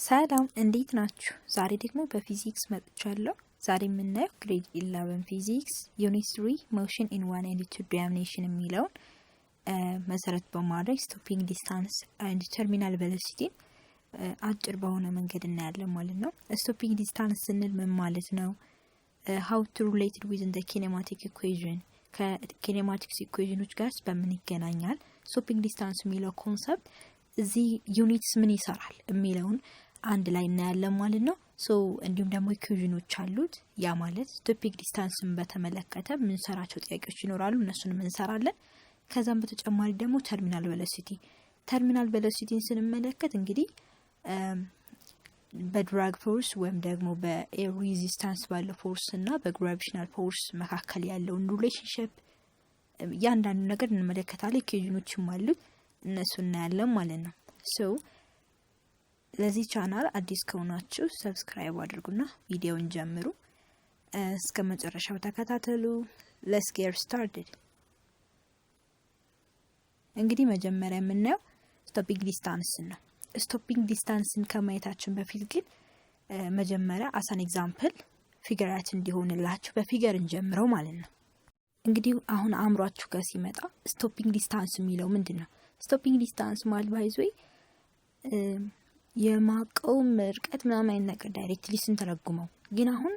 ሰላም እንዴት ናችሁ? ዛሬ ደግሞ በፊዚክስ መጥቻለሁ። ዛሬ የምናየው ግሬድ 11 ፊዚክስ ዩኒት 3 ሞሽን ኢን ዋን ኤንድ ቱ ዳይሜንሽን የሚለውን መሰረት በማድረግ ስቶፒንግ ዲስታንስ ኤንድ ተርሚናል ቬሎሲቲ አጭር በሆነ መንገድ እናያለን ማለት ነው። ስቶፒንግ ዲስታንስ ስንል ምን ማለት ነው? ሃው ቱ ሪሌትድ ዊዝ ዘ ኪኔማቲክ ኢኩዌሽን ከኪኔማቲክስ ኢኩዌሽኖች ጋር በምን ይገናኛል? ስቶፒንግ ዲስታንስ የሚለው ኮንሰፕት እዚህ ዩኒትስ ምን ይሰራል የሚለውን አንድ ላይ እናያለን ማለት ነው። እንዲሁም ደግሞ ኢኩዌሽኖች አሉት። ያ ማለት ስቶፒንግ ዲስታንስን በተመለከተ ምን ሰራቸው ጥያቄዎች ይኖራሉ፣ እነሱንም እንሰራለን። ከዛም በተጨማሪ ደግሞ ተርሚናል ቬሎሲቲን ስንመለከት እንግዲህ በድራግ ፎርስ ወይም ደግሞ በኤር ሬዚስታንስ ባለው ፎርስ እና በግራቪቴሽናል ፎርስ መካከል ያለውን ሪሌሽንሺፕ ያንዳንዱ ነገር እንመለከታለን። ኢኩዌሽኖችም አሉት፣ እነሱ እናያለን ማለት ነው። ለዚህ ቻናል አዲስ ከሆናችሁ ሰብስክራይብ አድርጉና ቪዲዮውን ጀምሩ፣ እስከ መጨረሻው ተከታተሉ። ሌትስ ጌት ስታርትድ። እንግዲህ መጀመሪያ የምናየው ስቶፒንግ ዲስታንስን ነው። ስቶፒንግ ዲስታንስን ከማየታችን በፊት ግን መጀመሪያ አሳን ኤግዛምፕል ፊገራት እንዲሆንላችሁ በፊገር እንጀምረው ማለት ነው። እንግዲህ አሁን አእምሯችሁ ጋር ሲመጣ ስቶፒንግ ዲስታንስ የሚለው ምንድን ነው? ስቶፒንግ ዲስታንስ ማለት ባይዞይ የማቆም ርቀት ምናምን አይነት ነገር ዳይሬክትሊ ስንተረጉመው፣ ግን አሁን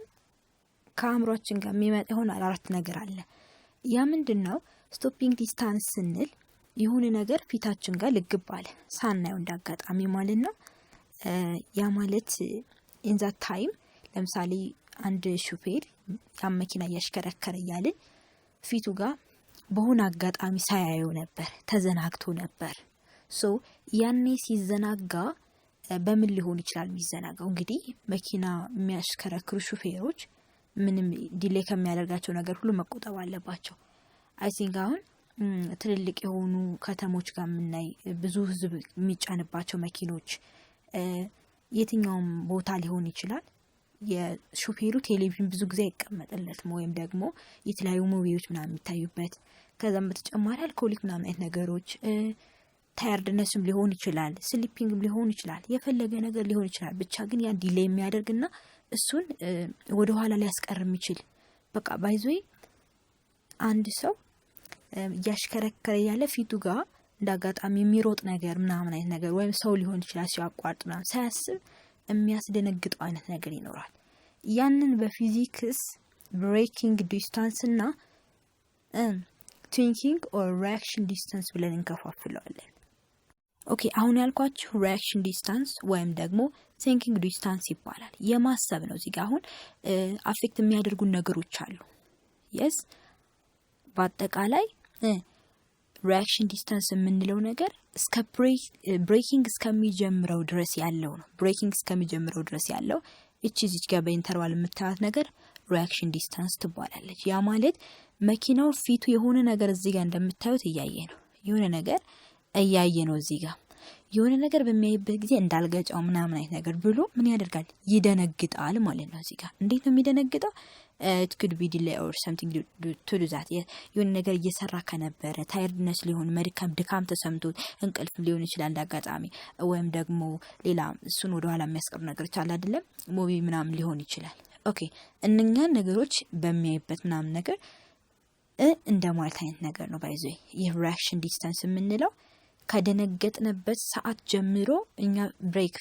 ከአእምሯችን ጋር የሚመጣ ይሆናል አራት ነገር አለ። ያ ምንድን ነው? ስቶፒንግ ዲስታንስ ስንል የሆነ ነገር ፊታችን ጋር ልግብ አለ ሳናየው እንዳጋጣሚ ማለት ነው። ያ ማለት ኢን ዛት ታይም ለምሳሌ አንድ ሹፌር ያ መኪና እያሽከረከረ እያልን ፊቱ ጋር በሆነ አጋጣሚ ሳያየው ነበር፣ ተዘናግቶ ነበር። ያኔ ሲዘናጋ በምን ሊሆን ይችላል የሚዘናጋው? እንግዲህ መኪና የሚያሽከረክሩ ሹፌሮች ምንም ዲሌይ ከሚያደርጋቸው ነገር ሁሉ መቆጠብ አለባቸው። አይ ቲንክ አሁን ትልልቅ የሆኑ ከተሞች ጋር የምናይ ብዙ ህዝብ የሚጫንባቸው መኪኖች የትኛውም ቦታ ሊሆን ይችላል። የሹፌሩ ቴሌቪዥን ብዙ ጊዜ አይቀመጥለትም፣ ወይም ደግሞ የተለያዩ ሙቪዎች ምናምን የሚታዩበት። ከዛም በተጨማሪ አልኮሊክ ምናምን አይነት ነገሮች፣ ታያርድነስም ሊሆን ይችላል፣ ስሊፒንግም ሊሆን ይችላል፣ የፈለገ ነገር ሊሆን ይችላል። ብቻ ግን ያን ዲሌይ የሚያደርግና እሱን ወደ ኋላ ሊያስቀር የሚችል በቃ ባይዞይ አንድ ሰው እያሽከረከረ ያለ ፊቱ ጋር እንዳጋጣሚ የሚሮጥ ነገር ምናምን አይነት ነገር ወይም ሰው ሊሆን ይችላል ሲያቋርጥ ምናምን ሳያስብ የሚያስደነግጠው አይነት ነገር ይኖራል። ያንን በፊዚክስ ብሬኪንግ ዲስታንስ እና ቲንኪንግ ኦር ሪአክሽን ዲስታንስ ብለን እንከፋፍለዋለን። ኦኬ፣ አሁን ያልኳችሁ ሪአክሽን ዲስታንስ ወይም ደግሞ ቲንኪንግ ዲስታንስ ይባላል። የማሰብ ነው። እዚህ ጋር አሁን አፌክት የሚያደርጉ ነገሮች አሉ። የስ በአጠቃላይ ሪአክሽን ዲስታንስ የምንለው ነገር እስከ ብሬኪንግ እስከሚጀምረው ድረስ ያለው ነው። ብሬኪንግ እስከሚጀምረው ድረስ ያለው እቺ ጋር በኢንተርቫል የምታዩት ነገር ሪአክሽን ዲስታንስ ትባላለች። ያ ማለት መኪናው ፊቱ የሆነ ነገር እዚህ ጋር እንደምታዩት እያየ ነው። የሆነ ነገር እያየ ነው። እዚህ ጋር የሆነ ነገር በሚያይበት ጊዜ እንዳልገጫው ምናምን አይነት ነገር ብሎ ምን ያደርጋል? ይደነግጣል ማለት ነው። እዚህ ጋር እንዴት ነው የሚደነግጠው? it could be delay or something to do that የሆነ ነገር እየሰራ ከነበረ ታይርድነስ ሊሆን ድካም ተሰምቶት እንቅልፍ ሊሆን ይችላል እንዳጋጣሚ፣ ወይም ደግሞ ሌላ እሱን ወደ ኋላ የሚያስቀር ነገር ይችላል አይደለም፣ ሙቪ ምናምን ሊሆን ይችላል። ኦኬ፣ እነኛን ነገሮች በሚያይበት ምናምን ነገር እንደማለት አይነት ነገር ነው። ባይዞ ይህ ሪአክሽን ዲስታንስ የምንለው ከደነገጥንበት ሰዓት ጀምሮ እኛ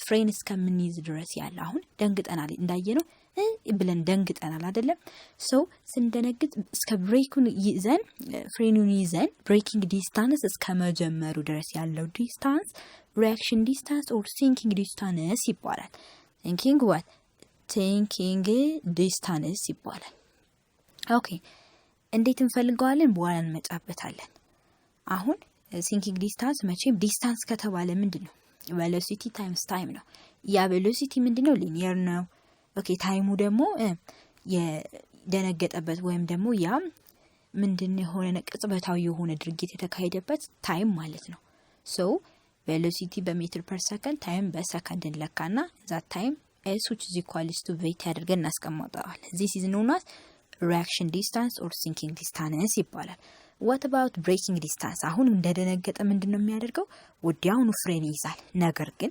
ፍሬን እስከምንይዝ ድረስ ያለ። አሁን ደንግጠናል እንዳየነው ብለን ደንግጠናል አይደለም። ስንደነግጥ እስከ ብሬኩን ይዘን ፍሬኑን ይዘን ብሬኪንግ ዲስታንስ እስከ መጀመሩ ድረስ ያለው ዲስታንስ ሪአክሽን ዲስታንስ ኦር ቲንኪንግ ዲስታንስ ይባላል። ቲንኪንግ ዲስታንስ ይባላል። ኦኬ፣ እንዴት እንፈልገዋለን? በኋላ እንመጣበታለን። አሁን ቲንኪንግ ዲስታንስ መቼም ዲስታንስ ከተባለ ምንድነው? ቬሎሲቲ ታይምስ ታይም ነው። ያ ቬሎሲቲ ምንድነው? ሊኒየር ነው። ኦኬ፣ ታይሙ ደግሞ የደነገጠበት ወይም ደግሞ ያ ምንድነው የሆነ ቅጽበታዊ የሆነ ድርጊት የተካሄደበት ታይም ማለት ነው። ቬሎሲቲ በሜትር ፐር ሰከንድ፣ ታይም በሰከንድ እንለካና ዛ ታይም s which is equals to v ያደርገን እናስቀምጣለን። this is known as reaction distance or sinking distance ይባላል። what about braking distance? አሁን እንደደነገጠ ምንድነው የሚያደርገው? ወዲያውኑ ፍሬን ይይዛል። ነገር ግን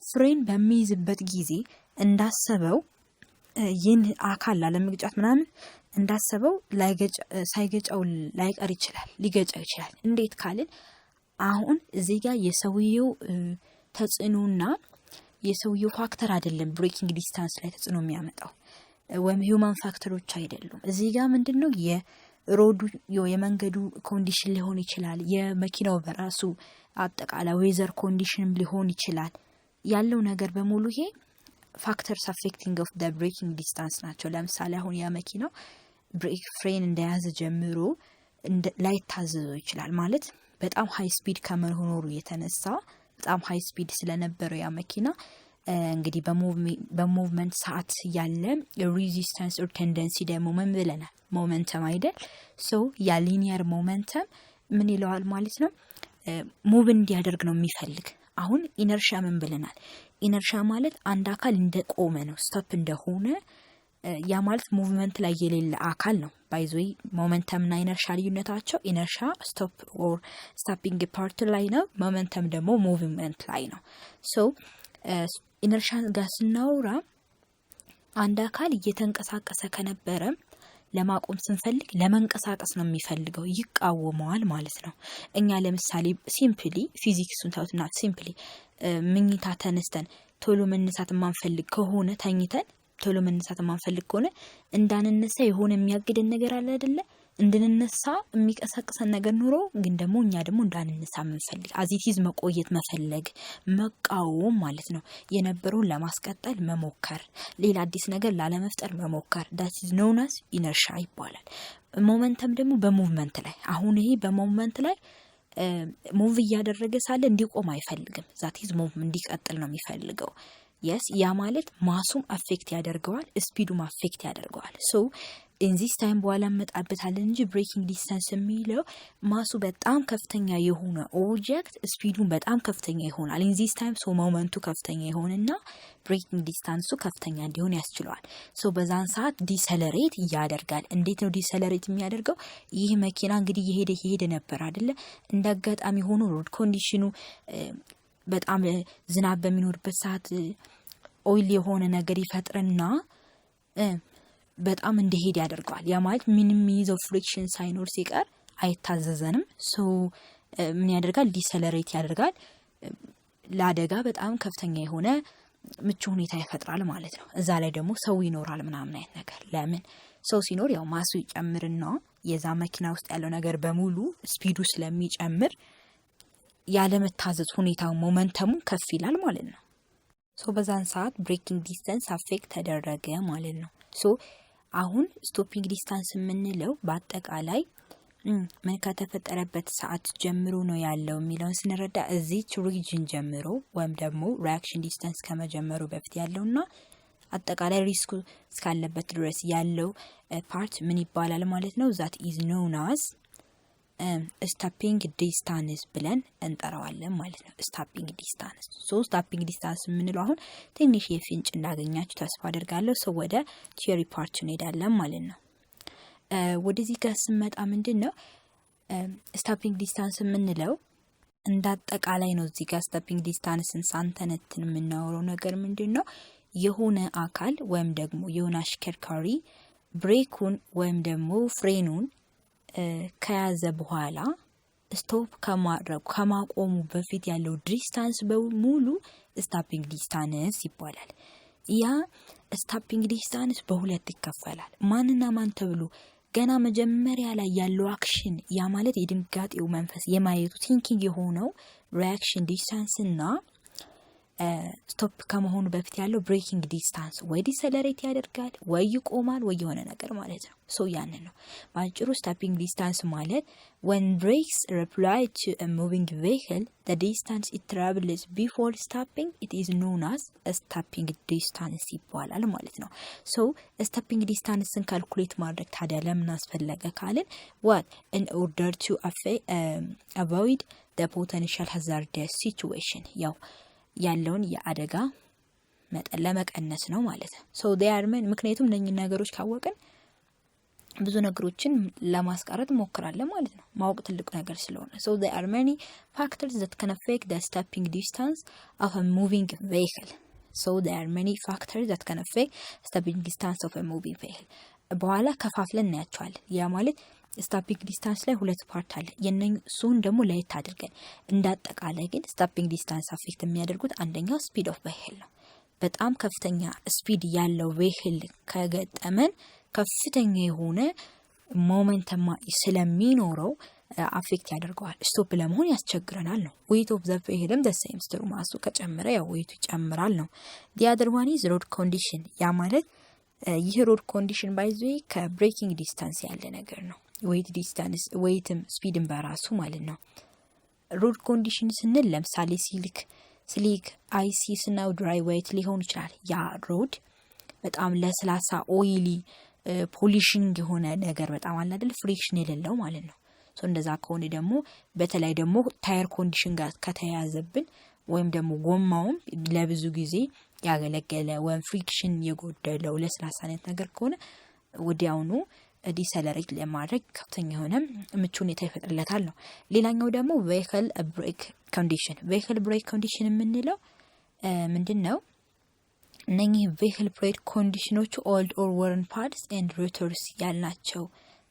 ፍሬን በሚይዝበት ጊዜ እንዳሰበው ይህን አካል ላለመግጫት ምናምን እንዳሰበው ሳይገጫው ላይቀር ይችላል፣ ሊገጫው ይችላል። እንዴት ካልን አሁን እዚህ ጋር የሰውየው ተጽዕኖና የሰውየው ፋክተር አይደለም ብሬኪንግ ዲስታንስ ላይ ተጽዕኖ የሚያመጣው ወይም ሂውማን ፋክተሮች አይደሉም። እዚህ ጋር ምንድነው የሮዱ የመንገዱ ኮንዲሽን ሊሆን ይችላል፣ የመኪናው በራሱ አጠቃላይ ዌዘር ኮንዲሽንም ሊሆን ይችላል። ያለው ነገር በሙሉ ይሄ ፋክተርስ አፌክቲንግ ኦፍ ዘ ብሬኪንግ ዲስታንስ ናቸው። ለምሳሌ አሁን ያ መኪናው ብሬክ ፍሬን እንደያዘ ጀምሮ ላይታዘዘው ይችላል። ማለት በጣም ሃይ ስፒድ ከመሆኑ የተነሳ በጣም ሃይ ስፒድ ስለነበረው ያ መኪና እንግዲህ በሙቭመንት ሰዓት ያለ ሬዚስታንስ ኦር ቴንደንሲ ደግሞ ምን ብለናል? ሞመንተም አይደል? ሶ ያ ሊኒየር ሞመንተም ምን ይለዋል ማለት ነው? ሙቭ እንዲያደርግ ነው የሚፈልግ። አሁን ኢነርሻ ምን ብለናል? ኢነርሻ ማለት አንድ አካል እንደቆመ ነው፣ ስቶፕ እንደሆነ። ያ ማለት ሙቭመንት ላይ የሌለ አካል ነው። ባይዞይ ሞመንተም እና ኢነርሻ ልዩነታቸው ኢነርሻ ስቶፕ ኦር ስቶፒንግ ፓርት ላይ ነው፣ ሞመንተም ደግሞ ሙቭመንት ላይ ነው። ሶ ኢነርሻ ጋር ስናወራ አንድ አካል እየተንቀሳቀሰ ከነበረ ለማቆም ስንፈልግ ለመንቀሳቀስ ነው የሚፈልገው፣ ይቃወመዋል ማለት ነው። እኛ ለምሳሌ ሲምፕሊ ፊዚክሱን ታውትና ሲምፕሊ ምኝታ ተነስተን ቶሎ መነሳት ማንፈልግ ከሆነ ተኝተን ቶሎ መነሳት ማንፈልግ ከሆነ እንዳንነሳ የሆነ የሚያግደን ነገር አለ አይደለ? እንድንነሳ የሚቀሰቅሰን ነገር ኑሮ ግን ደግሞ እኛ ደግሞ እንዳንነሳ ምንፈልግ አዚቲዝ መቆየት መፈለግ መቃወም ማለት ነው። የነበረውን ለማስቀጠል መሞከር፣ ሌላ አዲስ ነገር ላለመፍጠር መሞከር that is known as inertia ይባላል። ሞመንተም ደግሞ በሙቭመንት ላይ አሁን ይሄ በሞቭመንት ላይ ሙቭ እያደረገ ሳለ እንዲቆም አይፈልግም። that is ሙቭ እንዲቀጥል ነው የሚፈልገው። yes ያ ማለት ማሱም አፌክት ያደርገዋል፣ ስፒዱም አፌክት ያደርገዋል። ሶ in this time በኋላ መጣበታለን እንጂ ብሬኪንግ ዲስታንስ የሚለው ማሱ በጣም ከፍተኛ የሆነ ኦብጀክት ስፒዱን በጣም ከፍተኛ ይሆናል። in this time ሶ ሞመንቱ ከፍተኛ ይሆንና ብሬኪንግ ዲስታንሱ ከፍተኛ እንዲሆን ያስችለዋል። ሶ በዛን ሰዓት ዲሰለሬት ያደርጋል። እንዴት ነው ዲሰለሬት የሚያደርገው? ይህ መኪና እንግዲህ የሄደ ነበር አይደለ? እንዳጋጣሚ ሆኖ ሮድ ኮንዲሽኑ በጣም ዝናብ በሚኖርበት ሰዓት ኦይል የሆነ ነገር ይፈጥርና በጣም እንደሄድ ያደርገዋል። ያ ማለት ምንም ይዘው ፍሪክሽን ሳይኖር ሲቀር አይታዘዘንም። ሶ ምን ያደርጋል? ዲሰለሬት ያደርጋል። ለአደጋ በጣም ከፍተኛ የሆነ ምቹ ሁኔታ ይፈጥራል ማለት ነው። እዛ ላይ ደግሞ ሰው ይኖራል ምናምን አይነት ነገር። ለምን ሰው ሲኖር ያው ማሱ ይጨምርና የዛ መኪና ውስጥ ያለው ነገር በሙሉ ስፒዱ ስለሚጨምር ያለመታዘዝ ሁኔታው ሞመንተሙ ከፍ ይላል ማለት ነው። ሶ በዛን ሰዓት ብሬኪንግ ዲስታንስ አፌክት ተደረገ ማለት ነው። ሶ አሁን ስቶፒንግ ዲስታንስ የምንለው በአጠቃላይ ምን ከተፈጠረበት ሰዓት ጀምሮ ነው ያለው የሚለውን ስንረዳ እዚች ሪጅን ጀምሮ ወይም ደግሞ ሪአክሽን ዲስታንስ ከመጀመሩ በፊት ያለውና አጠቃላይ ሪስኩ እስካለበት ድረስ ያለው ፓርት ምን ይባላል ማለት ነው? that is known as ስቶፒንግ ዲስታንስ ብለን እንጠራዋለን ማለት ነው። ስቶፒንግ ዲስታንስ። ሶ ስቶፒንግ ዲስታንስ የምንለው አሁን ትንሽ የፍንጭ እንዳገኛችሁ ተስፋ አደርጋለሁ። ሰው ወደ ቲዮሪ ፓርት እንሄዳለን ማለት ነው። ወደዚህ ጋር ስመጣ ምንድነው ስቶፒንግ ዲስታንስ የምንለው እንዳጠቃላይ ነው። እዚህ ጋር ስቶፒንግ ዲስታንስን ሳንተነትን የምናወራው ነገር ምንድነው? የሆነ አካል ወይም ደግሞ የሆነ አሽከርካሪ ብሬኩን ወይም ደግሞ ፍሬኑን ከያዘ በኋላ ስቶፕ ከማቆሙ በፊት ያለው ዲስታንስ በሙሉ ስቶፒንግ ዲስታንስ ይባላል። ያ ስቶፒንግ ዲስታንስ በሁለት ይከፈላል። ማንና ማን ተብሎ ገና መጀመሪያ ላይ ያለው አክሽን ያ ማለት የድንጋጤው መንፈስ የማየቱ ቲንኪንግ የሆነው ሪአክሽን ዲስታንስ እና ስቶፕ ከመሆኑ በፊት ያለው ብሬኪንግ ዲስታንስ ወይ ዲሰለሬት ያደርጋል ወይ ይቆማል ወይ የሆነ ነገር ማለት ነው። ሶ ያንን ነው ባጭሩ ስቶፒንግ ዲስታንስ ማለት when brakes apply to a moving vehicle the distance it travels before stopping it is known as a stopping distance ይባላል ማለት ነው። ሶ ስቶፒንግ ዲስታንስን ካልኩሌት ማድረግ ታዲያ ለምን አስፈለገ ካልን what in order to avoid the potential hazardous situation ያው ያለውን የአደጋ መጠን ለመቀነስ ነው ማለት ነው። ሶ they are men ምክንያቱም እነኚህ ነገሮች ካወቅን ብዙ ነገሮችን ለማስቀረት ሞክራለን ማለት ነው። ማወቅ ትልቁ ነገር ስለሆነ so there are many factors that can affect the stopping distance of a moving vehicle. So there are many factors that can affect stopping distance of a moving vehicle. በኋላ ከፋፍለን እናያቸዋለን። ያ ማለት ስቶፒንግ ዲስታንስ ላይ ሁለት ፓርት አለ። የነሱን ደግሞ ለየት አድርገን እንዳጠቃላይ ግን ስቶፒንግ ዲስታንስ አፌክት የሚያደርጉት አንደኛው ስፒድ ኦፍ ቬሂክል ነው። በጣም ከፍተኛ ስፒድ ያለው ቬሂክል ከገጠመን ከፍተኛ የሆነ ሞመንተም ስለሚኖረው አፌክት ያደርገዋል። ስቶፕ ለመሆን ያስቸግረናል ነው። ዌይት ኦፍ ዘ ቬሂክልም ዘ ሴም ስትሩ ማሱ ከጨመረ ያው ዌይቱ ይጨምራል ነው። ዲ አዘር ዋን ኢዝ ሮድ ኮንዲሽን። ያ ማለት ይህ ሮድ ኮንዲሽን ባይዘ ከብሬኪንግ ዲስታንስ ያለ ነገር ነው። ዌይት ዲስታንስ ዌይትም ስፒድም በራሱ ማለት ነው። ሮድ ኮንዲሽን ስንል ለምሳሌ ስሊክ አይሲ ስናው ድራይ ዌይት ሊሆን ይችላል። ያ ሮድ በጣም ለስላሳ ኦይሊ ፖሊሽንግ የሆነ ነገር በጣም አለ አይደል ፍሪክሽን የሌለው ማለት ነው። ሶ እንደዛ ከሆነ ደግሞ በተለይ ደግሞ ታየር ኮንዲሽን ጋር ከተያያዘብን ወይም ደግሞ ጎማውም ለብዙ ጊዜ ያገለገለ ወይም ፍሪክሽን የጎደለው ለስላሳ አይነት ነገር ከሆነ ወዲያውኑ ዲሰለሬት ለማድረግ ከፍተኛ የሆነ ምቹ ሁኔታ ይፈጥርለታል ነው። ሌላኛው ደግሞ ቬሂክል ብሬክ ኮንዲሽን። ቬሂክል ብሬክ ኮንዲሽን የምንለው ምንድነው? እነኚህ ቬሂክል ብሬክ ኮንዲሽኖቹ ኦልድ ኦር ወርን ፓርትስ ኤንድ ሮተርስ ያልናቸው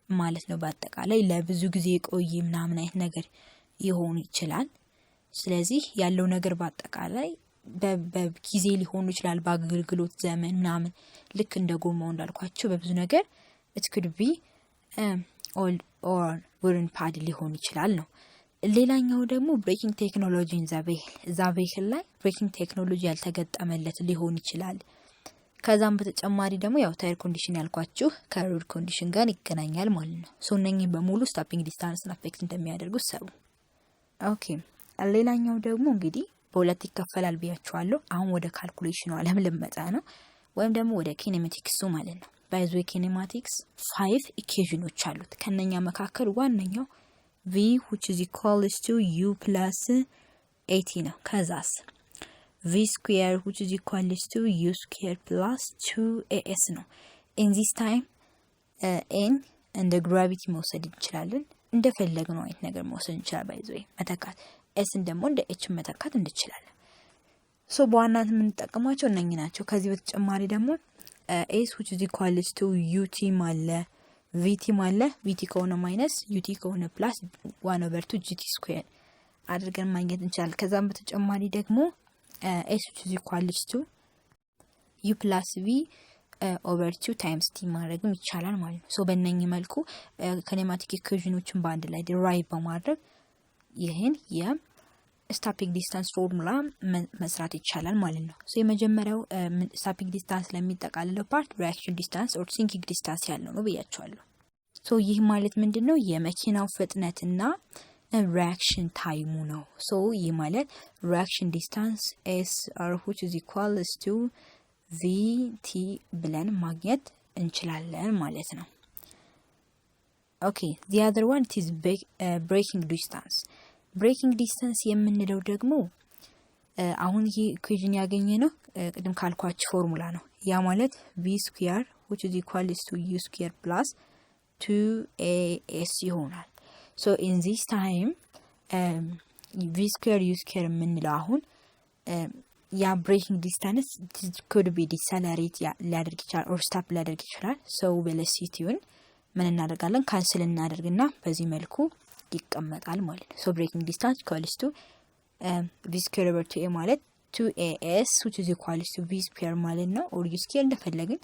ማለት ነው። በአጠቃላይ ለብዙ ጊዜ የቆየ ምናምን አይነት ነገር ይሆን ይችላል። ስለዚህ ያለው ነገር በአጠቃላይ በጊዜ ሊሆን ይችላል፣ በአገልግሎት ዘመን ምናምን ልክ እንደ ጎማው እንዳልኳቸው በብዙ ነገር it could be old or worn part ሊሆን ይችላል ነው። ሌላኛው ደግሞ ብሬኪንግ ቴክኖሎጂ እዛ ቬሂክል ላይ ብሬኪንግ ቴክኖሎጂ ያልተገጠመለት ሊሆን ይችላል። ከዛም በተጨማሪ ደግሞ ያው ታየር ኮንዲሽን ያልኳችሁ ከሮድ ኮንዲሽን ጋር ይገናኛል ማለት ነው። ሶ እነኚህ በሙሉ ስቶፒንግ ዲስታንስን አፌክት እንደሚያደርጉ ሰው ኦኬ። ሌላኛው ደግሞ እንግዲህ በሁለት ይከፈላል ብያችኋለሁ። አሁን ወደ ካልኩሌሽኑ ዓለም ልመጣ ነው፣ ወይም ደግሞ ወደ ኪኔማቲክሱ ማለት ነው። ባይዞ ኪኔማቲክስ 5 ኢኩዌሽኖች አሉት። ከነኛ መካከል ዋነኛው v which is equals to u plus 80 ነው። ከዛስ v square which is equals to u square plus 2as ነው። in this time n እንደ ግራቪቲ መውሰድ እንችላለን፣ እንደፈለግነው አይነት ነገር መውሰድ እንችላለን። ባይዞ መተካት s ደግሞ እንደ h መተካት እንችላለን። ሶ በዋናነት የምንጠቀማቸው እነኚህ ናቸው። ከዚህ በተጨማሪ ደግሞ s which is equals to ut ማለ vt ማለ vt ከሆነ ማይነስ ut ከሆነ ፕላስ 1/2 gt ስኩዌር አድርገን ማግኘት እንችላለን። ከዛም በተጨማሪ ደግሞ s which is equals to u plus v over 2 times t ማድረግም ይቻላል ማለት ነው። ሶ በእነኚህ መልኩ ኪኔማቲክ ኢኩዌሽኖችን በአንድ ላይ ዲራይቭ በማድረግ ይሄን የስቶፒንግ ዲስታንስ ፎርሙላ መስራት ይቻላል ማለት ነው። ሶ የመጀመሪያው ስቶፒንግ ዲስታንስ ለሚጠቃልለው ፓርት ሪአክሽን ዲስታንስ ኦር ሲንኪንግ ዲስታንስ ያለው ነው ብያችኋለሁ። ሶ ይህ ማለት ምንድነው? የመኪናው ፍጥነትና ሪአክሽን ታይሙ ነው። ሶ ይህ ማለት ሪአክሽን ዲስታንስ s r which is equals to vt ብለን ማግኘት እንችላለን ማለት ነው። ኦኬ the other one is braking distance. ብሬኪንግ ዲስታንስ የምንለው ደግሞ አሁን ይሄ ኢኩዌሽን ያገኘ ነው ቅድም ካልኳችሁ ፎርሙላ ነው። ያ ማለት v square which is equals to u square plus 2as ይሆናል። so in this time v square u square የምንለው አሁን ያ ብሬኪንግ ዲስታንስ could be decelerate ሊያደርግ ይችላል or stop ሊያደርግ ይችላል። so velocityውን ምን እናደርጋለን? ካንስል እናደርግና በዚህ መልኩ ይቀመጣል ማለት ነው። ሶ ብሬኪንግ ዲስታንስ ኢኳልስ ቱ v square over 2a ማለት 2as which is equals to v square ማለት ነው። ኦር u square እንደፈለግን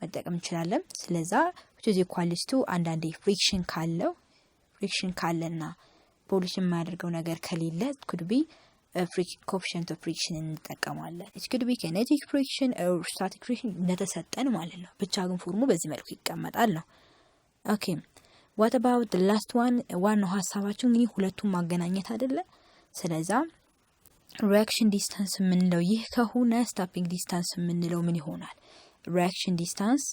መጠቀም እንችላለን። ስለዛ which is equals to አንዳንዴ ፍሪክሽን ካለና ፖሊሽን የማያደርገው ነገር ከሌለ could be coefficient of friction እንጠቀማለን። it could be kinetic friction or static friction እንደተሰጠን ማለት ነው። ብቻ ግን ፎርሙ በዚህ መልኩ ይቀመጣል ነው። ኦኬ what about the last one? ዋናው ሐሳባችን እንግዲህ ሁለቱም ማገናኘት አይደለ? ስለዛ ሪአክሽን ዲስታንስ የምንለው ይህ ከሆነ ስቶፒንግ ዲስታንስ የምንለው ምን ይሆናል? ሪአክሽን ዲስታንስ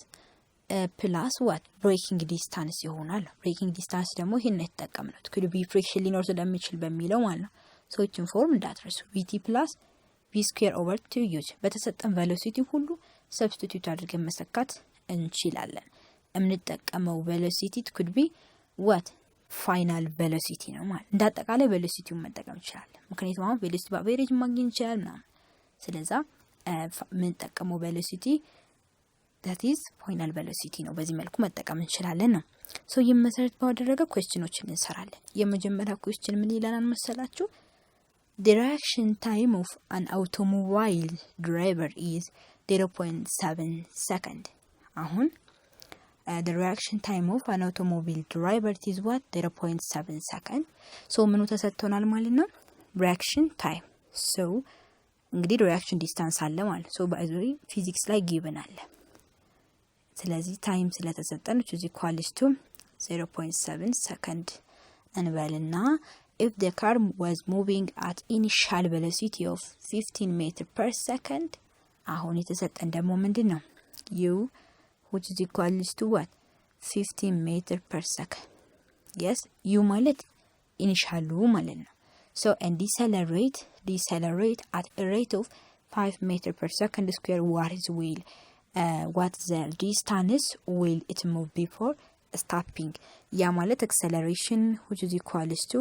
ፕላስ what ብሬኪንግ ዲስታንስ ይሆናል። ብሬኪንግ ዲስታንስ ደግሞ ይሄን የተጠቀምነው could be friction ሊኖር ስለሚችል በሚለው ማለት ነው። ሶ እቺን ፎርም እንዳትረሱ vt plus v square over 2u በተሰጠን ቬሎሲቲ ሁሉ ሰብስቲቲዩት አድርገን መሰካት እንችላለን። የምንጠቀመው velocity it could be what ፋይናል ቬሎሲቲ ነው ማለት እንዳጠቃላይ ቬሎሲቲውን መጠቀም ይችላል። ምክንያቱም አሁን ቬሎሲቲ በአቨሬጅ ማግኘት ይችላል ማለት ስለዛ የምንጠቀመው ቬሎሲቲ that is ፋይናል ቬሎሲቲ ነው። በዚህ መልኩ መጠቀም እንችላለን ነው። ሶ የመሰረት ባደረገ ኩዌስችኖችን እንሰራለን። የመጀመሪያው ኩዌስችን ምን ይላል መሰላችሁ? The reaction time of an automobile driver is 0.7 second. አሁን the reaction time of an automobile driver is what 0.7 second. so ምኑ ተሰጥቶናል ማለት ነው reaction time. so እንግዲህ reaction distance አለ ማለት so ባይዘሪ ፊዚክስ ላይ given አለ። ስለዚህ ታይም ስለተሰጠን which is equal to 0.7 second እንበልና if the car was moving at initial velocity of 15 meter per second አሁን የተሰጠን ደግሞ ምንድነው u which is equal to what 15 meter per second. yes u ማለት initial ማለት ነው so and decelerate at a rate of 5 meter per second square what the distance will it move before stopping ያ ማለት acceleration which is equal to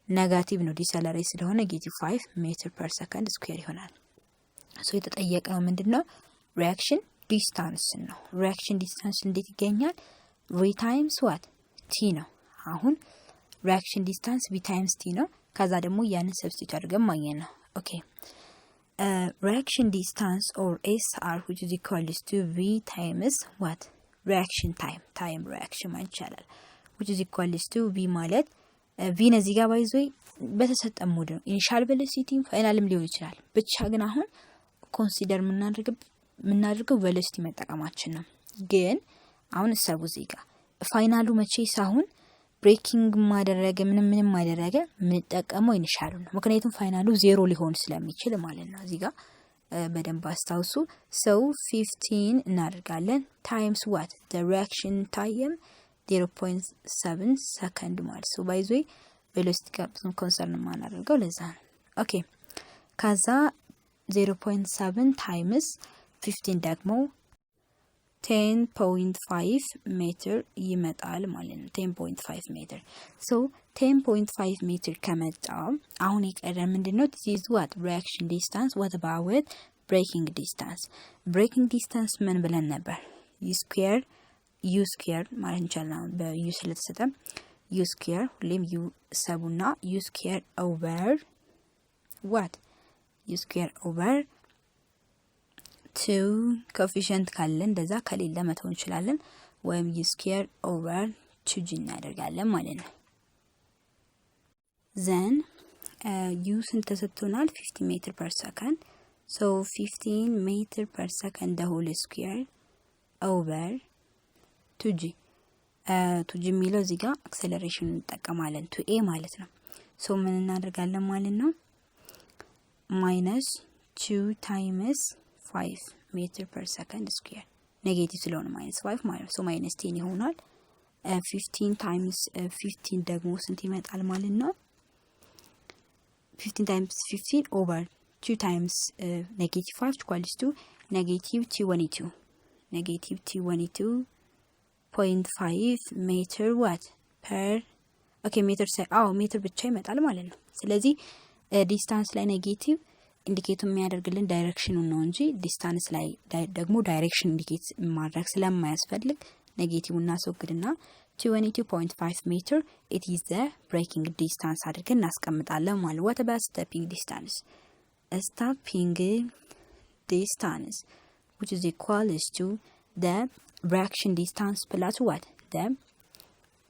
negative ነው decelerate ስለሆነ -5 meter per second square ይሆናል። so የተጠየቀው ምንድነው reaction distance ነው። reaction distance እንዴት ይገኛል? v times what t ነው። አሁን reaction distance v times t ነው። ከዛ ደግሞ ያንን ሰብስቲት አድርገን ማግኘት ነው። ኦኬ reaction distance or SR which is equal to v times what reaction time reaction ማለት ይቻላል which is equal to v ማለት v ነዚህ ጋር ባይዞይ በተሰጠን ሞድ ነው ኢኒሻል ቬሎሲቲ ፋይናልም ሊሆን ይችላል። ብቻ ግን አሁን ኮንሲደር ምናደርገው ቬሎሲቲ መጠቀማችን ነው። ግን አሁን እሰቡ እዚህ ጋር ፋይናሉ መቼ ሳይሆን ብሬኪንግ ማደረገ ምንም ማደረገ ምንጠቀመው ኢኒሻሉ ነው። ምክንያቱም ፋይናሉ 0 ሊሆን ስለሚችል ማለት ነው። እዚህ ጋር በደንብ አስታውሱ። so 15 እናደርጋለን times what the reaction time 0.7 second ማለት so by the way ቬሎሲቲ ጋር ብዙም ኮንሰርን ማናደርገው ለዛ ነው። ኦኬ ከዛ 0.7 times 15 ደግሞ 10.5 ሜትር ይመጣል ማለት ነው። 10.5 ሜትር so 10.5 ሜትር ከመጣ አሁን የቀረ ምንድነው? this is what reaction distance. what about braking distance ምን ብለን ነበር? u square ማለት እንችላለን በu ስለተሰጠ u square ሁሌም u ሰቡና u square over what u square over 2 ኮኤፊሺየንት ካለ እንደዛ ከሌለ መተው እንችላለን ወይም u square over 2g እናደርጋለን ማለት ነው። then u ስንት ተሰጥቶናል? 50 meter per second so 15 meter per second the whole square over 2g 2g የሚለው እዚህ ጋር አክሰለሬሽን እንጠቀማለን 2a ማለት ነው። so ምን እናደርጋለን ማለት ነው minus 2 times 5 meter per second square ኔጌቲቭ ስለሆነ minus 5 ማለት ነው so minus 10 ይሆናል። 15 times 15 ደግሞ ስንት ይመጣል ማለት ነው 15 times 15 over 2 times negative 5 equals to negative 222.5 meter what per okay meter ሜትር ብቻ ይመጣል ማለት ነው። ስለዚህ ዲስታንስ ላይ ኔጌቲቭ ኢንዲኬት የሚያደርግልን ዳይሬክሽኑ ነው እንጂ ዲስታንስ ላይ ደግሞ ዳይሬክሽን ኢንዲኬት ማድረግ ስለማያስፈልግ ኔጌቲቭ እናስወግድና 22.5 meter it is the braking distance አድርገን እናስቀምጣለን ማለት what about stopping distance which is equal to the reaction distance plus what the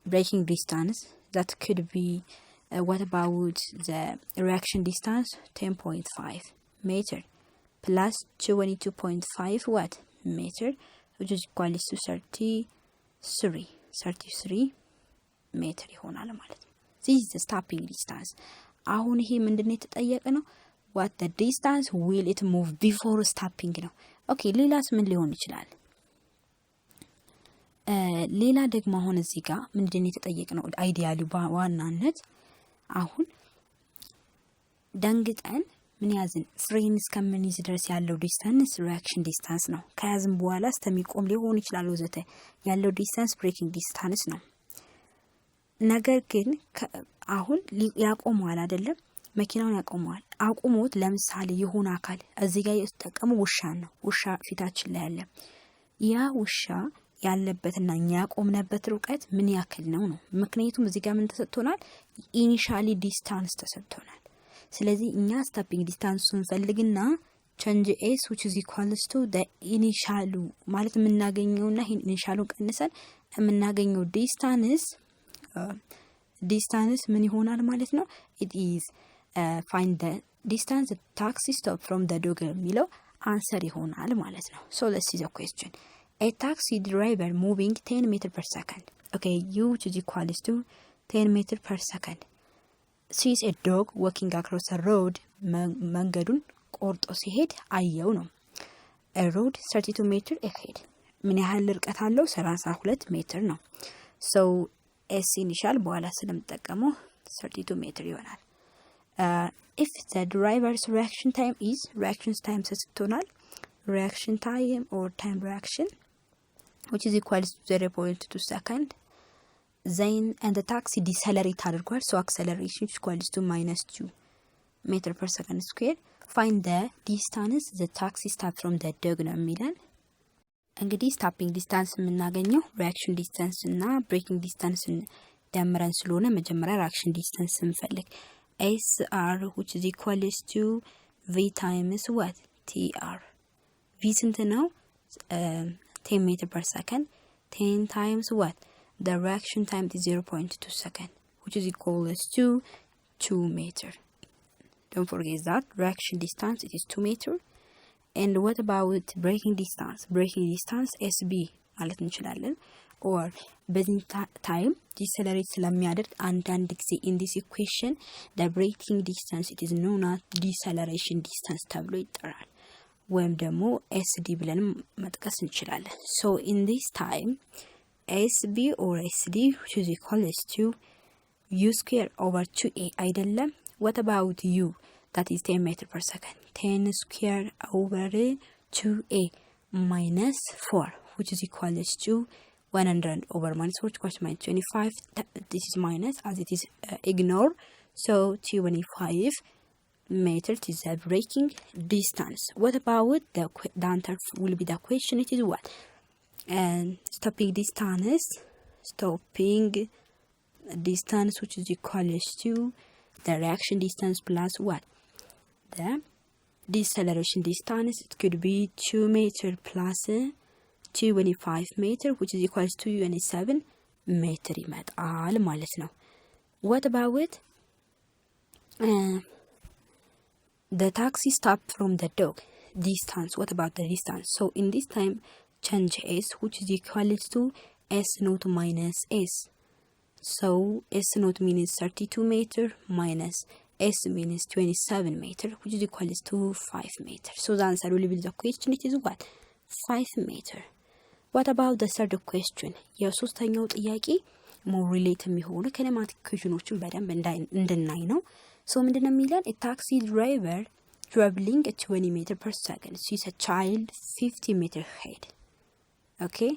braking distance that could be what about the reaction distance 10.5 meter plus 22.5 what meter which is equal to 33 meter ይሆናል ማለት ነው። this is the stopping distance። አሁን ይሄ ምንድነው የተጠየቀ ነው what the distance will it move before stopping ነው። ኦኬ ሌላስ ምን ሊሆን ይችላል? ሌላ ደግሞ አሁን እዚህ ጋር ምንድነው የተጠየቀ ነው አይዲያሊ ዋናነት አሁን ደንግጠን ምን ያዝን ፍሬን እስከምንይዝ ድረስ ያለው ዲስታንስ ሪአክሽን ዲስታንስ ነው። ከያዝን በኋላ እስከሚቆም ሊሆን ይችላል ወዘተ ያለው ዲስታንስ ብሬኪንግ ዲስታንስ ነው። ነገር ግን አሁን ያቆመዋል አይደለም፣ መኪናውን ያቆመዋል። አቁሞት ለምሳሌ የሆነ አካል እዚህ ጋር የተጠቀሙ ውሻ ነው። ውሻ ፊታችን ላይ ያለ ያ ውሻ ያለበትና እኛ ያቆምነበት ርቀት ምን ያክል ነው ነው። ምክንያቱም እዚህ ጋር ምን ተሰጥቶናል? ኢኒሻሊ ዲስታንስ ተሰጥቶናል። ስለዚህ እኛ ስታፒንግ ዲስታንሱን ፈልግና ቼንጅ ኤስ which is equals to the ኢኒሻሉ ማለት የምናገኘውና ይሄን ኢኒሻሉን ቀንሰን የምናገኘው ዲስታንስ ምን ይሆናል ማለት ነው? it is find the distance the taxi stop from the dog የሚለው አንሰር ይሆናል ማለት ነው። so let's see the question. A taxi driver moving 10 meter per second. Okay, u which is equals to 10 meter per second. sees a dog walking across a road. መንገዱን ቆርጦ ሲሄድ አየው ነው። a road 32 meter ahead. ምን ያህል ርቀት አለው? 32 ሜትር ነው። so s ኢኒሻል በኋላ ስለምጠቀመው 32 ሜትር ይሆናል። if the driver's reaction time is reaction time ተሰጥቶናል። reaction time or time reaction which is equal to 0.2 second. then and the taxi decelerate አድርጓል። so acceleration is equal to -2 meter per second square. find the distance the taxi stop from the dog ነው የሚለን። እንግዲህ ስታፒንግ ዲስታንስ የምናገኘው ሪአክሽን ዲስታንስ እና ብሬኪንግ ዲስታንስን ደምረን ስለሆነ መጀመሪያ ሪአክሽን ዲስታንስ እንፈልግ። SR which is equal to V times what? TR. V ስንት ነው? 10 meter per second. 10 times what? The reaction time is 0.2 second, which is equal to 2 meter. Don't forget that reaction distance it is 2 meter. And what about braking distance? Braking distance SB ማለት እንችላለን። or በዚህ time decelerate ስለሚያደርግ አንዳንድ ጊዜ in this equation the braking distance it is known as deceleration distance ተብሎ ይጠራል። ወይም ደግሞ SD ብለን መጥቀስ እንችላለን። so in this time SB or SD which is equal to u square over 2a አይደለም? what about u that is 10 meter per second. 10 square over 2a minus 4 which is equal to 100 over minus 4 equals minus 25. This is minus as it is ignore. So 25 meters is the braking distance. What about the answer will be the question? It is what? And stopping distance which is equal to the reaction distance plus what? The deceleration distance. It could be 2 meter plus 25 meter which is equal to 27 meter ይመጣል ማለት ነው። what about the taxi stop from the dog distance? what about the distance? so in this time change s which is equal to s naught minus s. so s naught means 32 meter minus s means 27 meter which is equal to 5 meter. so the answer will be the question it is what? 5 meter. what about the third question? የሶስተኛው ጥያቄ more relate የሚሆኑ kinematic equationዎችን በደንብ እንድናይ ነው። so ምንድነው የሚለን? a taxi driver traveling at 20 meter per second sees a child 50 meter ahead. okay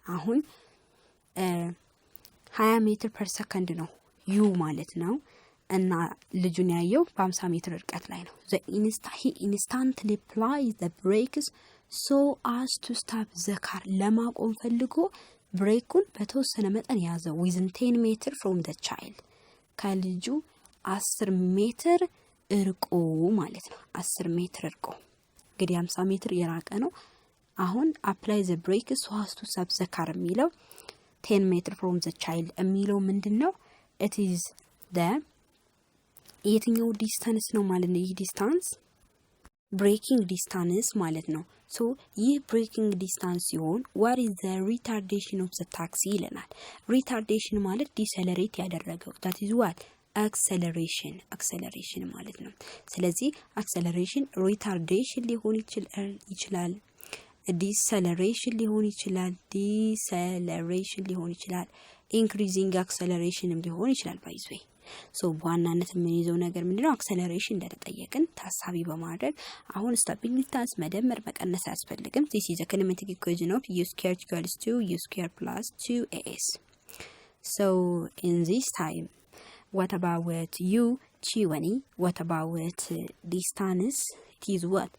አሁን 20 ሜትር per second ነው u ማለት ነው እና ልጁን ያየው በ50 ሜትር ርቀት ላይ ነው። he instantly applies the brakes so as to stop the car. ለማቆም ፈልጎ ብሬኩን በተወሰነ መጠን ያዘው within 10 meter from the child. ከልጁ 10 ሜትር እርቆ ማለት ነው። 10 ሜትር እርቆ እንግዲህ 50 ሜትር የራቀ ነው። አሁን apply the brakes so as to stop the car የሚለው 10 meter from the child የሚለው ምንድነው? it is the የትኛው ዲስታንስ ነው ማለት ነው? ይህ ዲስታንስ ብሬኪንግ ዲስታንስ ማለት ነው። ሶ ይህ ብሬኪንግ ዲስታንስ ሲሆን what is the retardation of the taxi ይለናል። ሪታርዴሽን ማለት ዲሰለሬት ያደረገው that is what? acceleration ማለት ነው። ስለዚህ acceleration retardation ሊሆን ይችላል ዲሰለሬሽን ሊሆን ይችላል increasing acceleration ሊሆን ይችላል by the way ሶ በዋናነት የምንይዘው ነገር ምንድነው? አክሰለሬሽን እንደተጠየቅን ታሳቢ በማድረግ አሁን ስቶፒንግ ዲስታንስ መደመር መቀነስ አያስፈልግም። this is a kinematic equation of u squared equals to u squared plus 2as. so in this time what about u t20? what about distance? it is what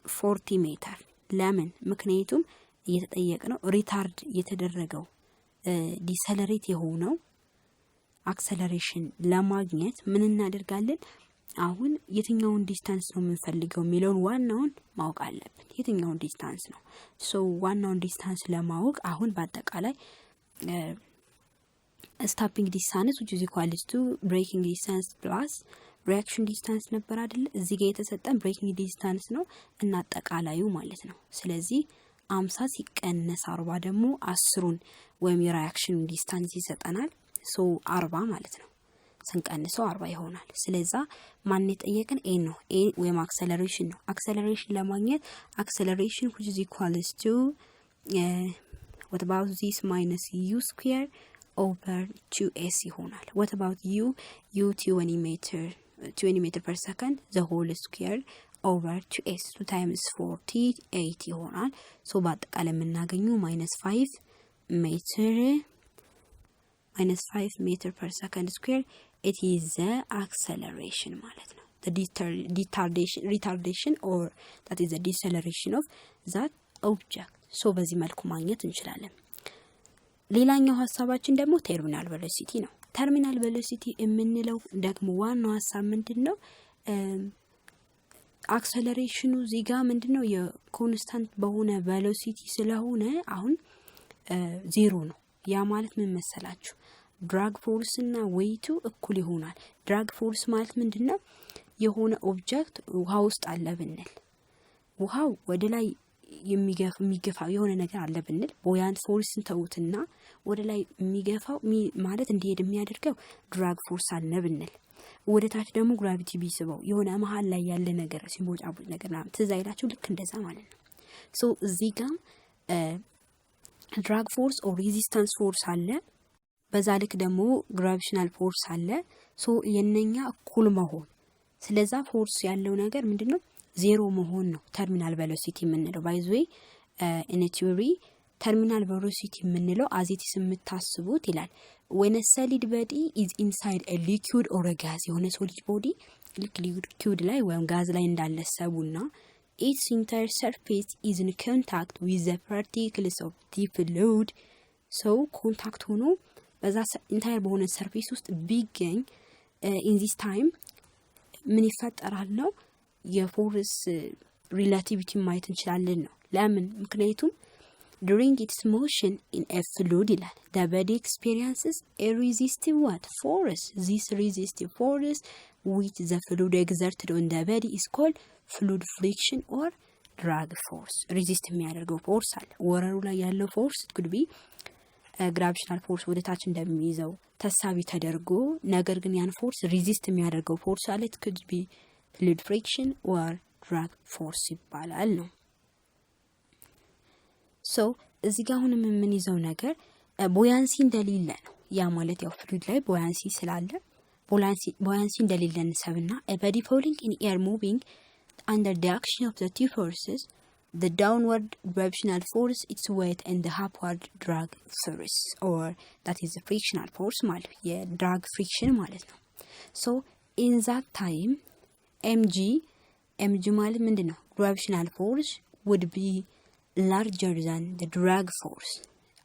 40 ሜትር። ለምን? ምክንያቱም እየተጠየቅነው ሪታርድ የተደረገው ዲሰለሬት የሆነው አክሰለሬሽን ለማግኘት ምን እናደርጋለን? አሁን የትኛውን ዲስታንስ ነው የምንፈልገው የሚለውን ዋናውን ማወቅ አለብን። የትኛውን ዲስታንስ ነው? ሶ ዋናውን ዲስታንስ ለማወቅ አሁን በአጠቃላይ ስቶፒንግ ዲስታንስ which is equal to breaking distance plus reaction distance ነበር አይደል? እዚህ ጋር የተሰጠን breaking distance ነው እና አጠቃላዩ ማለት ነው። ስለዚህ 50 ሲቀነስ 40 ደግሞ 10ን ወይም የሪአክሽን ዲስታንስ ይሰጠናል። ሶ 40 ማለት ነው። ስንቀንሰው 40 ይሆናል። ስለዛ ማን የጠየቀን? ኤ ነው። ኤ ወይም አክሰለሬሽን ነው። አክሰለሬሽን ለማግኘት አክሰለሬሽን which is equal to what about this minus u square over 2s ይሆናል። what about u 20 meter per second the whole square over 2s 2 times 48 ይሆናል። ሶ በአጠቃላይ የምናገኘው -5 meter per second square it is the acceleration ማለት ነው። the retardation or that is the deceleration of that object. ሶ በዚህ መልኩ ማግኘት እንችላለን። ሌላኛው ሐሳባችን ደግሞ ተርሚናል ቬሎሲቲ ነው። ተርሚናል ቬሎሲቲ የምንለው ደግሞ ዋናው ሐሳብ ምንድነው? አክሰለሬሽኑ ዚጋ ምንድነው? የኮንስታንት በሆነ ቬሎሲቲ ስለሆነ አሁን ዜሮ ነው። ያ ማለት ምን መሰላችሁ? ድራግ ፎርስ እና ዌይቱ እኩል ይሆናል። ድራግ ፎርስ ማለት ምንድነው? የሆነ ኦብጀክት ውሃ ውስጥ አለ ብንል ውሃው ወደ ላይ የሚገፋው የሆነ ነገር አለ ብንል ቦያንት ፎርስን ተውትና ወደ ላይ የሚገፋው ማለት እንዲሄድ የሚያደርገው ድራግ ፎርስ አለ ብንል ወደ ታች ደግሞ ግራቪቲ ቢስበው የሆነ መሃል ላይ ያለ ነገር ሲሞጫቡት ነገር ማለት ትዝ አይላችሁ? ልክ እንደዛ ማለት ነው። ሶ እዚህ ጋር ድራግ ፎርስ ኦር ሬዚስታንስ ፎርስ አለ፣ በዛ ልክ ደግሞ ግራቪቴሽናል ፎርስ አለ። ሶ የነኛ እኩል መሆን፣ ስለዛ ፎርስ ያለው ነገር ምንድነው? ዜሮ መሆን ነው ተርሚናል ቬሎሲቲ የምንለው። ባይ ዘ ዌይ ኢን ቲዮሪ ተርሚናል ቬሎሲቲ የምንለው አዚቲስ የምታስቡት ይላል when a solid body is inside a liquid or a gas የሆነ solid body liquid ላይ ወይም ጋዝ ላይ እንዳለ ሰቡና its entire surface is in contact with the particles of the fluid so contact ሆኖ በዛ ኢንታየር በሆነ ሰርፌስ ውስጥ ቢገኝ in this time ምን ይፈጠራል ነው የፎርስ ሪላቲቪቲ ማየት እንችላለን ነው። ለምን? ምክንያቱም during its motion in a fluid ይላል the body experiences a resistive what force. This resistive force which the fluid exerted on the body is called fluid friction or drag force. resist የሚያደርገው ፎርስ አለ። ወረሩ ላይ ያለው ፎርስ could be gravitational force ወደ ታች እንደሚይዘው ተሳቢ ተደርጎ ነገር ግን ያን ፎርስ ሪዚስት የሚያደርገው ፎርስ አለ። it could be fluid friction or drag force ይባላል ነው። ሶ እዚህ ጋር አሁን ምን ይዘው ነገር ቦያንሲ እንደሌለ ነው። ያ ማለት ያው ፍሉድ ላይ ቦያንሲ ስላለ ቦያንሲ እንደሌለ እንሰብና a body falling in air moving under the action of the two forces the downward gravitational force its weight and the upward drag force or that is the frictional force ማለት የድራግ ፍሪክሽን ማለት ነው። ሶ in that time mg ማለት ምንድነው? gravitational force would be larger than the drag force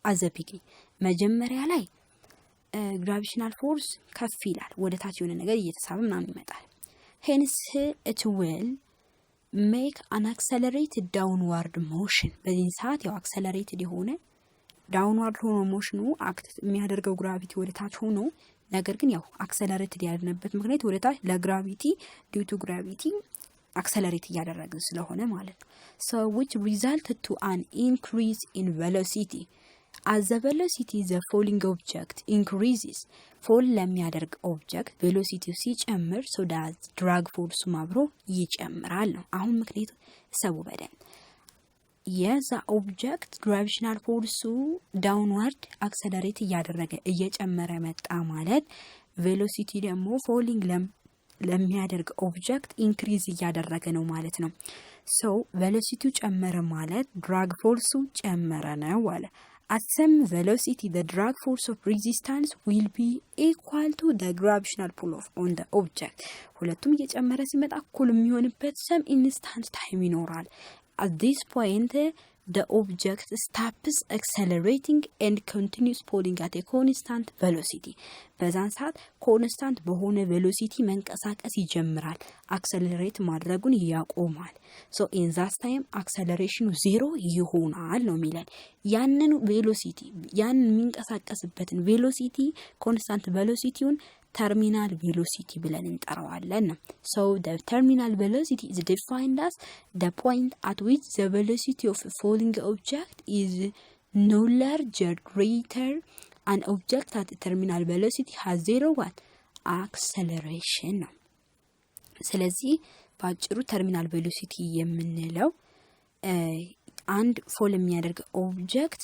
as a beginning. መጀመሪያ ላይ gravitational force ከፍ ይላል፣ ወደ ታች የሆነ ነገር እየተሳበ ምናምን ይመጣል። hence it will make an accelerated downward motion. በዚህ ሰዓት ያው accelerated የሆነ downward ሆኖ ሞሽኑ አክት የሚያደርገው ግራቪቲ ወደ ታች ሆኖ ነገር ግን ያው accelerated ያልነበት ምክንያት ወደ ታች ለግራቪቲ due to gravity accelerate እያደረግን ስለሆነ ማለት ነው። so which resulted to an increase in velocity. as the velocity the falling object increases fall ለሚያደርግ ኦብጀክት velocity ሲጨምር so that drag force ማብሮ ይጨምራል ነው። አሁን ምክንያቱ ሰው በደንብ የዛ ኦብጀክት gravitational force downward accelerate እያደረገ እየጨመረ መጣ ማለት ቬሎሲቲ ደግሞ ፎሊንግ ለሚያደርግ ኦብጀክት ኢንክሪዝ እያደረገ ነው ማለት ነው። ሶ ቬሎሲቲው ጨመረ ማለት ድራግ ፎርሱ ጨመረ ነው አለ። at some velocity the drag force of resistance will be equal to the gravitational pull on the object ሁለቱም እየጨመረ ሲመጣ እኩል የሚሆንበት some instant time ይኖራል። at this point the object stops accelerating and continues falling at a constant velocity በዛን ሰዓት ኮንስታንት በሆነ ቬሎሲቲ መንቀሳቀስ ይጀምራል። አክሰለሬት ማድረጉን ያቆማል። so in that time acceleration 0 ይሆናል ነው የሚለን። ያንን ቬሎሲቲ ያንን የሚንቀሳቀስበትን ቬሎሲቲ ኮንስታንት ቬሎሲቲውን terminal velocity ብለን እንጠራዋለን። so the terminal velocity is defined as the point at which the velocity of a falling object is no larger greater an object at the terminal velocity has 0 what acceleration ነው። ስለዚህ ባጭሩ terminal velocity የምንለው አንድ ፎል የሚያደርግ ኦብጀክት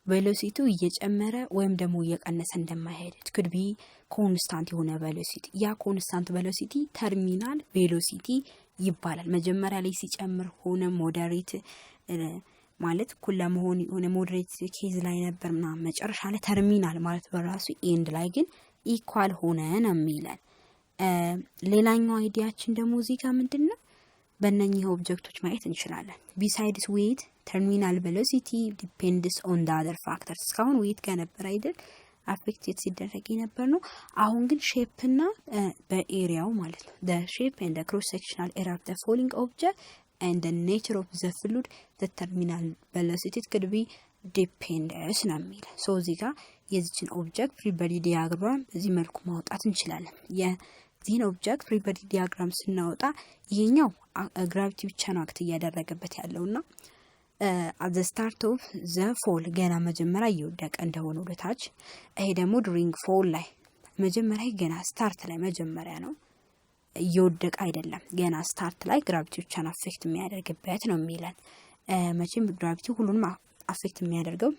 ቬሎሲቲው እየጨመረ ወይም ደግሞ እየቀነሰ እንደማይሄድ it could be ኮንስታንት የሆነ ቬሎሲቲ ያ ኮንስታንት ቬሎሲቲ ተርሚናል ቬሎሲቲ ይባላል። መጀመሪያ ላይ ሲጨምር ሆነ ሞዴሬት ማለት እኩል ለመሆን የሆነ ሞዴሬት ኬዝ ላይ ነበርና መጨረሻ ላይ ተርሚናል ማለት በራሱ ኤንድ ላይ ግን ኢኳል ሆነ ነው የሚለን። ሌላኛው አይዲያችን ደግሞ እዚህ ጋር ምንድነው በእነኚህ ኦብጀክቶች ማየት እንችላለን። besides weight terminal velocity depends on the other factors እስካሁን weight ጋር ነበር አይደል አፌክት ሲደረግ የነበር ነው። አሁን ግን ሼፕ እና በኤሪያው ማለት ነው the shape and the cross sectional area of the falling object and the nature of the fluid the terminal velocity could be dependence ነው የሚለው። so እዚህ ጋር የዚህን ኦብጀክት ፍሪ ቦዲ ዲያግራም በዚህ መልኩ ማውጣት እንችላለን። የዚህን ኦብጀክት ፍሪ ቦዲ ዲያግራም ስናወጣ ይሄኛው ግራቪቲ ብቻ ነው አክት እያደረገበት ያለውና at the start of the fall ገና መጀመሪያ እየወደቀ እንደሆነ ወደታች፣ ይሄ ደግሞ during fall ላይ መጀመሪያ ገና ስታርት ላይ መጀመሪያ ነው እየወደቀ አይደለም። ገና ስታርት ላይ ግራቪቲ ብቻ ነው አፌክት የሚያደርግበት ነው የሚለን። መቼም ግራቪቲ ሁሉንም አፌክት የሚያደርገው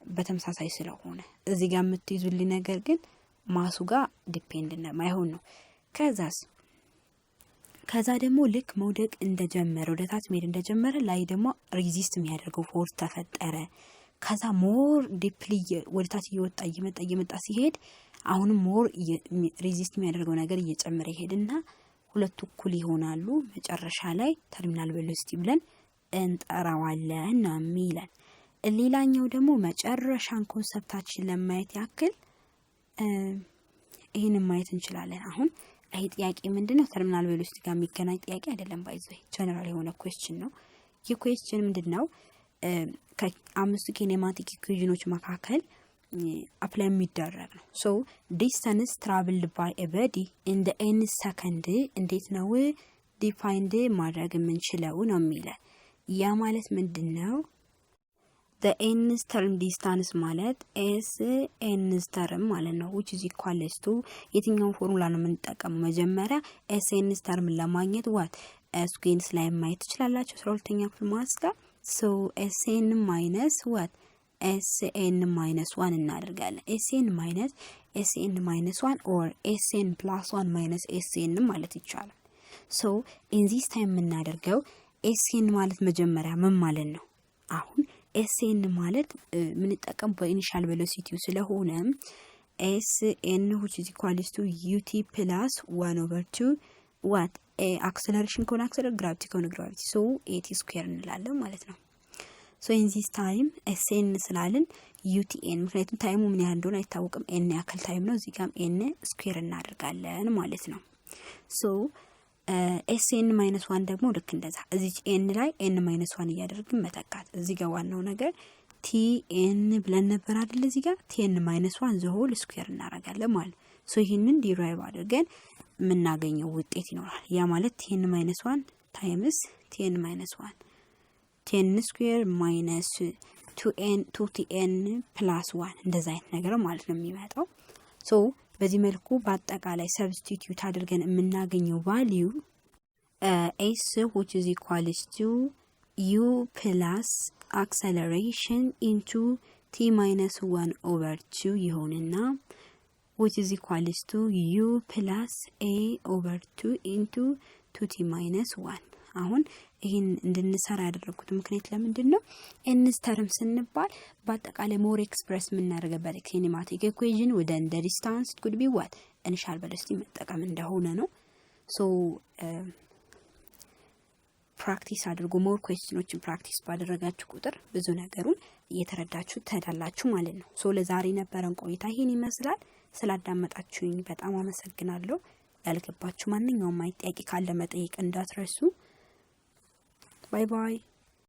በተመሳሳይ ስለሆነ እዚህ ጋር የምትይዙልኝ ነገር ግን ማሱ ጋር ዲፔንድ ማይሆን ነው። ከዛ ደግሞ ልክ መውደቅ እንደጀመረ ወደታች መሄድ እንደጀመረ ላይ ደግሞ ሬዚስት የሚያደርገው ፎርስ ተፈጠረ። ከዛ ሞር ዲፕሊ ወደታች እየመጣ ሲሄድ አሁንም ሞር ሬዚስት የሚያደርገው ነገር እየጨመረ ይሄድና ሁለቱ እኩል ይሆናሉ። መጨረሻ ላይ ተርሚናል ቬሎሲቲ ብለን እንጠራዋለን ነው የሚለን። ሌላኛው ደግሞ መጨረሻን ኮንሰፕታችን ለማየት ያክል ይሄንን ማየት እንችላለን። አሁን ይሄ ጥያቄ ምንድነው ተርሚናል ቬሎሲቲ ጋር የሚገናኝ ጥያቄ አይደለም። ባይዘይ ጀነራል የሆነ ኩዌስችን ነው። ይህ ኩዌስችን ምንድነው ከአምስቱ ኪኔማቲክ ኢኩዌሽኖች መካከል አፕላይ የሚደረግ ነው። ሶ ዲስታንስ ትራቭልድ ባይ ኤ ቦዲ ኢን ዘ ኤን ሰከንድ እንዴት ነው ዲፋይንድ ማድረግ የምንችለው ነው የሚለው። ያ ማለት ምንድነው the nth term distance ማለት s nth term ማለት ነው which is equal to የትኛው ፎርሙላ ነው የምንጠቀመው? መጀመሪያ s nth term ለማግኘት what ስኩዌንስ ላይ ማየት ትችላላችሁ 12ኛ ክፍል ማትስ ጋር። so sn minus what sn minus 1 እናደርጋለን። sn minus 1 or sn plus 1 minus sn ማለት ይቻላል። so in this time የምናደርገው sn ማለት መጀመሪያ ምን ማለት ነው? አሁን sn ማለት ምን ተጠቀም በኢኒሻል ቬሎሲቲው ስለሆነ sn which is equal to ut plus 1/2 what acceleration ከሆነ acceleration gravity ከሆነ gravity so at square እንላለን ማለት ነው። so in this time sn ስላልን utn ምክንያቱም ታይሙ ምን ያህል እንደሆነ አይታወቅም n ያክል ታይም ነው። እዚህ ጋርም n ስኩዌር እናደርጋለን ማለት ነው። so sn -1 ደግሞ ልክ እንደዛ እዚህ n ላይ n -1 እያደረግን መተካት። እዚህ ጋር ዋናው ነገር tn ብለን ነበር አይደል? እዚህ ጋር tn -1 ዘ ሆል ስኩዌር እናደርጋለን ማለት ሶ ይሄንን ዲራይቭ አድርገን የምናገኘው ውጤት ይኖራል። ያ ማለት tn -1 ታይምስ tn -1 10 ስኩዌር ማይነስ 2tn ፕላስ 1 እንደዛ አይነት ነገር ማለት ነው የሚመጣው። ሶ በዚህ መልኩ በአጠቃላይ ሰብስቲቲዩት አድርገን የምናገኘው ቫልዩ s which is equal to u plus acceleration into t minus 1/2 ይሆንና which is equals to u plus a over 2 into 2t minus 1 አሁን ይሄን እንድንሰራ ያደረኩት ምክንያት ለምንድን ነው ኤንስ ተርም ስንባል በአጠቃላይ ሞር ኤክስፕረስ የምናደርግበት ኪኔማቲክ ኢኩዌሽን ወደ እንደ ዲስታንስ could be what ኢኒሻል ቬሎሲቲ መጠቀም እንደሆነ ነው ሶ ፕራክቲስ አድርጉ ሞር ኩዌስችኖችን ፕራክቲስ ባደረጋችሁ ቁጥር ብዙ ነገሩን እየተረዳችሁ ትሄዳላችሁ ማለት ነው ሶ ለዛሬ ነበረን ቆይታ ይሄን ይመስላል ስላዳመጣችሁኝ በጣም አመሰግናለሁ ያልገባችሁ ማንኛውም ጥያቄ ካለ መጠየቅ እንዳትረሱ Bye bye.